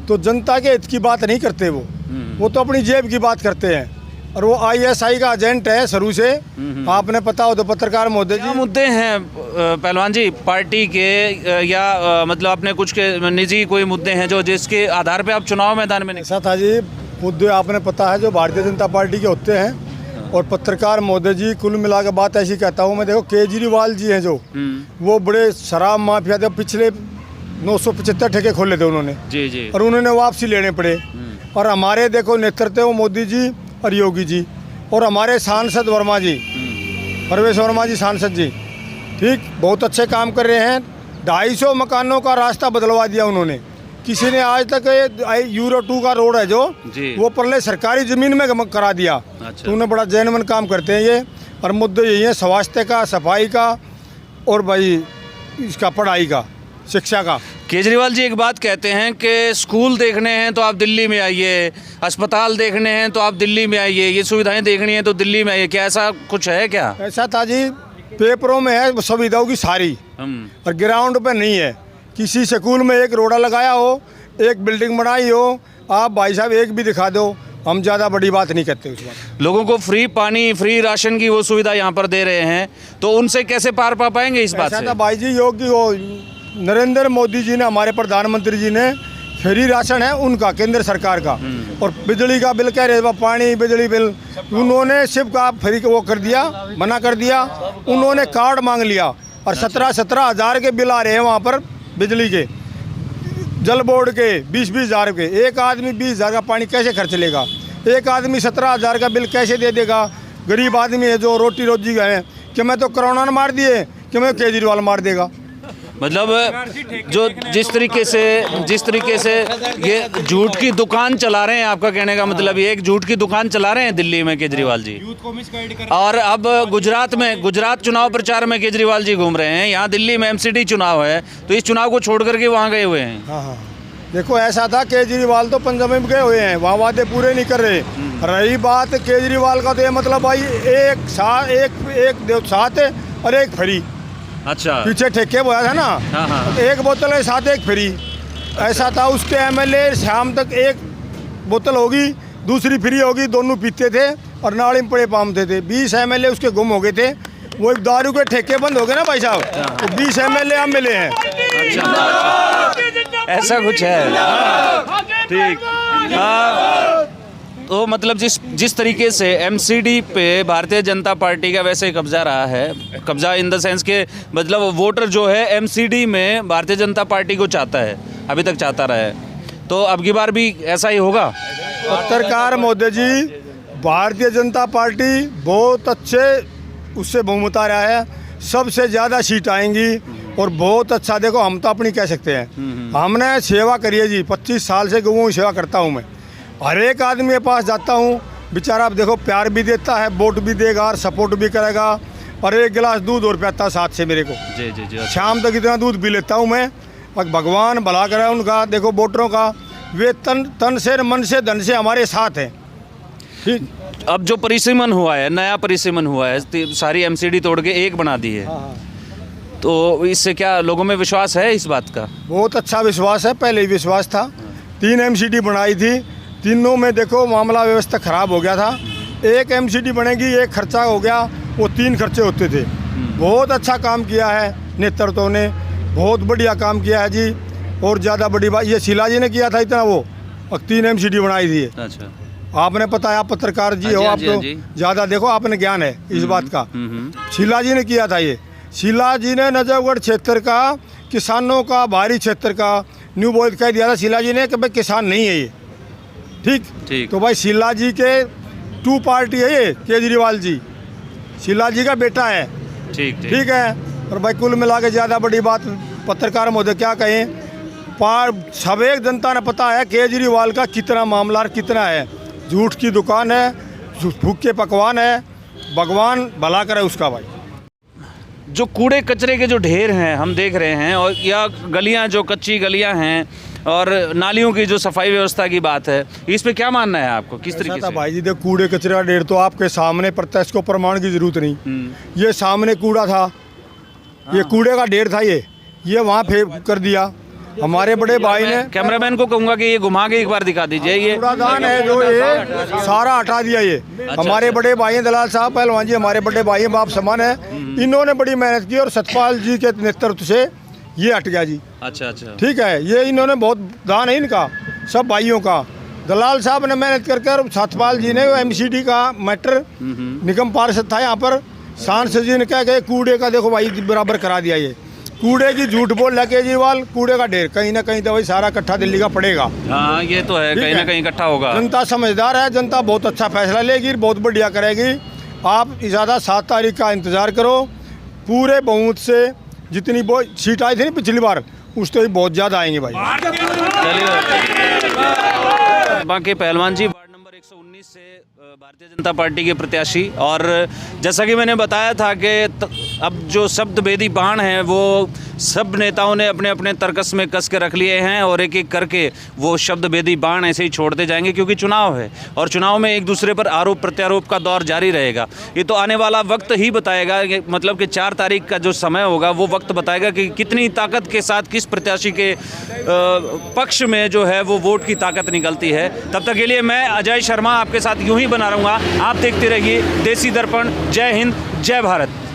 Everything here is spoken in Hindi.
तो जनता के हित की बात नहीं करते वो तो अपनी जेब की बात करते हैं। और वो ISI का एजेंट है शुरू से। आपने पता हो तो पत्रकार महोदय क्या जी। मुद्दे हैं पहलवान जी पार्टी के या मतलब अपने कुछ के निजी कोई मुद्दे हैं जो जिसके आधार पे आप चुनाव मैदान में नहीं? ऐसा था जी, मुद्दे आपने पता है जो भारतीय जनता पार्टी के होते हैं। और पत्रकार महोदय जी कुल मिला के बात ऐसी कहता हूँ मैं, देखो केजरीवाल जी हैं जो वो बड़े शराब माफिया थे, पिछले 975 ठेके खोले थे उन्होंने जी जी, और उन्होंने वापसी लेने पड़े। और हमारे देखो नेतृत्व वो मोदी जी और योगी जी और हमारे सांसद वर्मा जी, परवेश वर्मा जी सांसद जी, ठीक बहुत अच्छे काम कर रहे हैं। 250 मकानों का रास्ता बदलवा दिया उन्होंने। किसी ने आज तक यूरो 2 का रोड है जो वो पहले सरकारी ज़मीन में करा दिया। अच्छा। तो उन्हें बड़ा जैनमन काम करते हैं ये। और मुद्दे यही है स्वास्थ्य का, सफाई का और भाई इसका पढ़ाई का, शिक्षा का। केजरीवाल जी एक बात कहते हैं कि स्कूल देखने हैं तो आप दिल्ली में आइए, अस्पताल देखने हैं तो आप दिल्ली में आइए, ये सुविधाएं देखनी है तो दिल्ली में आइए। क्या ऐसा कुछ है क्या? ऐसा था जी, पेपरों में है सुविधाओं की सारी और ग्राउंड पे नहीं है। किसी स्कूल में एक रोड़ा लगाया हो, एक बिल्डिंग बनाई हो, आप भाई साहब एक भी दिखा दो, हम ज़्यादा बड़ी बात नहीं करते उस बात। लोगों को फ्री पानी, फ्री राशन की वो सुविधा यहाँ पर दे रहे हैं, तो उनसे कैसे पार पा पाएंगे इस बात से? ऐसा था भाई जी, योगी वो नरेंद्र मोदी जी ने, हमारे प्रधानमंत्री जी ने फ्री राशन है उनका, केंद्र सरकार का। और बिजली का बिल कह रहे, पानी बिजली बिल उन्होंने सिर्फ का फ्री वो कर दिया, मना कर दिया। उन्होंने कार्ड मांग लिया और 17 हज़ार के बिल आ रहे हैं वहाँ पर बिजली के, जल बोर्ड के 20 हज़ार के। एक आदमी 20 हज़ार का पानी कैसे खर्च लेगा? एक आदमी 17 हज़ार का बिल कैसे दे देगा? गरीब आदमी है जो रोटी रोजी का है कि मैं तो कोरोना ने मार दिए कि मैं केजरीवाल मार देगा। मतलब जो जिस तरीके से ये झूठ की दुकान चला रहे हैं, आपका कहने का मतलब ये एक झूठ की दुकान चला रहे हैं दिल्ली में केजरीवाल जी। और अब गुजरात चुनाव प्रचार में केजरीवाल जी घूम रहे हैं, यहाँ दिल्ली में MCD चुनाव है, तो इस चुनाव को छोड़ करके वहाँ गए हुए हैं। हाँ, देखो ऐसा था, केजरीवाल तो पंजाब में गए हुए हैं, वहाँ वादे पूरे नहीं कर रहे। रही बात केजरीवाल का तो ये मतलब भाई एक साथ और एक फ्री। अच्छा, पीछे ठेके बोया था ना। हाँ। एक बोतल है साथ एक फ्री, ऐसा था। उसके MLA शाम तक एक बोतल होगी, दूसरी फ्री होगी, दोनों पीते थे और नाली में पड़े पामते थे। 20 MLA उसके गुम हो गए थे। वो एक दारू के ठेके बंद हो गए ना भाई साहब, तो 20 MLA हम मिले हैं। अच्छा, ऐसा कुछ है, ठीक। तो मतलब जिस तरीके से MCD पे भारतीय जनता पार्टी का वैसे कब्जा रहा है, कब्जा इन द सेंस के मतलब वोटर जो है MCD में भारतीय जनता पार्टी को चाहता है, अभी तक चाहता रहा है, तो अब की बार भी ऐसा ही होगा? पत्रकार महोदय जी, भारतीय जनता पार्टी बहुत अच्छे उससे बहुमत आ रहा है, सबसे ज़्यादा सीट आएंगी और बहुत अच्छा। देखो हम तो अपनी कह सकते हैं, हमने सेवा करी है जी, 25 साल से गौओं की सेवा करता हूँ मैं। हर एक आदमी के पास जाता हूँ, बेचारा आप देखो प्यार भी देता है, वोट भी देगा और सपोर्ट भी करेगा। और एक गिलास दूध और पियाता है साथ से मेरे को। जी। शाम तक इतना दूध पी लेता हूँ मैं। और भगवान भला करे उनका, देखो वोटरों का, वे तन से मन से धन से हमारे साथ हैं। ठीक, अब जो परिसीमन हुआ है, नया परिसीमन हुआ है, सारी MCD तोड़ के एक बना दी है। हाँ। तो इससे क्या लोगों में विश्वास है इस बात का? बहुत अच्छा विश्वास है, पहले ही विश्वास था। 3 MCD बनाई थी, तीनों में देखो मामला व्यवस्था खराब हो गया था। एक MCD बनेगी, एक खर्चा हो गया, वो 3 खर्चे होते थे। बहुत अच्छा काम किया है नेतृत्व ने, बहुत बढ़िया काम किया है जी। और ज़्यादा बड़ी बात ये शीला जी ने किया था इतना, वो 3 MCD बनाई थी। अच्छा, आपने पता है, आप पत्रकार जी हो, आप तो ज़्यादा देखो, आपने ज्ञान है इस बात का। शीला जी ने किया था ये। शीला जी ने नजफगढ़ क्षेत्र का, किसानों का, भारी क्षेत्र का न्यू बोल कह दिया था शीला जी ने कि भाई किसान नहीं है ये। ठीक। तो भाई शीला जी के 2 पार्टी है ये, केजरीवाल जी शीला जी का बेटा है। ठीक है। और भाई कुल मिला के ज़्यादा बड़ी बात पत्रकार महोदय क्या कहें, सब एक जनता ने पता है केजरीवाल का कितना मामला कितना है। झूठ की दुकान है, भूखे पकवान है, भगवान भला करे उसका। भाई जो कूड़े कचरे के जो ढेर हैं हम देख रहे हैं, और या गलियां जो कच्ची गलियां हैं और नालियों की जो सफाई व्यवस्था की बात है, इस पे क्या मानना है आपको, किस तरीके से? भाई जी देखो, कूड़े कचरे का ढेर तो आपके सामने पड़ता है, इसको प्रमाण की जरूरत नहीं। ये सामने कूड़ा था, ये कूड़े का ढेर था, ये वहाँ फेंक कर दिया। हमारे बड़े भाई ने कैमरामैन को कहूंगा कि ये घुमा के एक बार दिखा दीजिए। ये कूड़ादान है जो ये सारा हटा दिया ये। हमारे बड़े भाई हैं दलाल साहब पहलवान जी, हमारे बड़े भाई हैं, बाप समान है। इन्होंने बड़ी मेहनत की और सतपाल जी के नेतृत्व से ये हट गया जी। अच्छा अच्छा, ठीक है, ये इन्होंने बहुत दान है इनका सब भाइयों का। दलाल साहब ने मेहनत कर सतपाल जी ने एमसीडी का मैटर निगम पार्षद था यहाँ पर, सांसद जी ने क्या कहे कूड़े का देखो भाई बराबर करा दिया। ये कूड़े की झूठ बोल रहा केजरीवाल, कूड़े का ढेर कहीं ना कहीं तो भाई सारा इकट्ठा दिल्ली का पड़ेगा। हाँ ये तो है, कहीं ना कहीं इकट्ठा होगा। जनता समझदार है, जनता बहुत अच्छा फैसला लेगी, बहुत बढ़िया करेगी। आप ज़्यादा 7 तारीख का इंतज़ार करो। पूरे बहुमत से जितनी सीट आई थी ना पिछली बार, उस तो ही बहुत ज़्यादा आएंगे भाई। चलिए, बाकी पहलवान जी वार्ड नंबर 119 से भारतीय जनता पार्टी के प्रत्याशी, और जैसा कि मैंने बताया था कि अब जो शब्द भेदी बाण है वो सब नेताओं ने अपने अपने तर्कस में कस के रख लिए हैं और एक एक करके वो शब्द भेदी बाण ऐसे ही छोड़ते जाएंगे, क्योंकि चुनाव है और चुनाव में एक दूसरे पर आरोप प्रत्यारोप का दौर जारी रहेगा। ये तो आने वाला वक्त ही बताएगा, मतलब कि 4 तारीख का जो समय होगा वो वक्त बताएगा कि कितनी ताकत के साथ किस प्रत्याशी के पक्ष में जो है वो वोट की ताकत निकलती है। तब तक के लिए मैं अजय शर्मा आपके साथ यूं ही बना रहूँगा। आप देखते रहिए देसी दर्पण। जय हिंद, जय भारत।